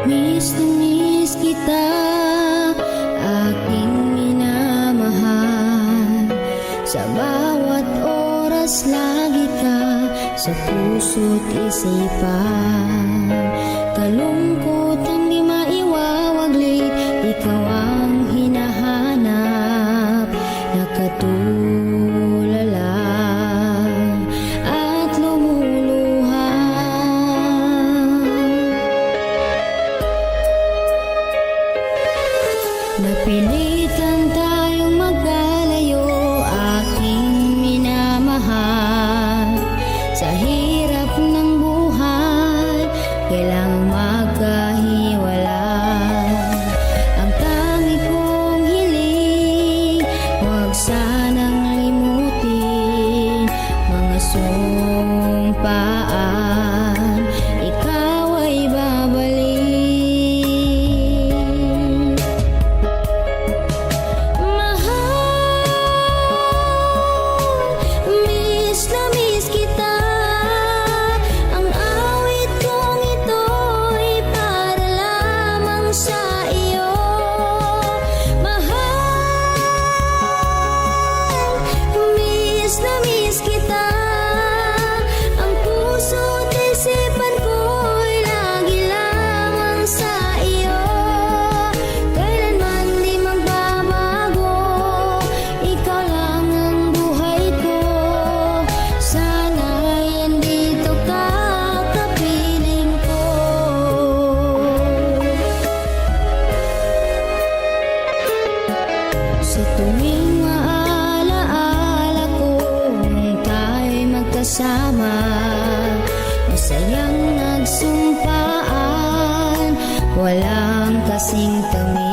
Miss na miss kita, aking minamahal. Sa bawat oras lagi ka sa puso't isipan. Kalungkutan di maiwawaglit, ikaw ang hinahanap. Nakatulala at lumuluha. Napilitan tayong magkalayo, aking minamahal. Sa hirap ng buhay, kailangang magkahiwalay. Ang tangi kong hiling, huwag sanang limutin mga sumpaan, ikaw ay babalik. Mahal, miss na miss kita. Ang awit kong ito'y para lamang sa iyo. Mahal, miss na miss kita. Ang puso't isipan ko'y lagi lamang sa iyo. Kailanman di magbabago, ikaw lang ang buhay ko. Sana'y andito ka, kapiling ko. Sa tuwing maalaala ko nung tayo'y magkasama, masayang nagsumpaan, walang kasing tamis.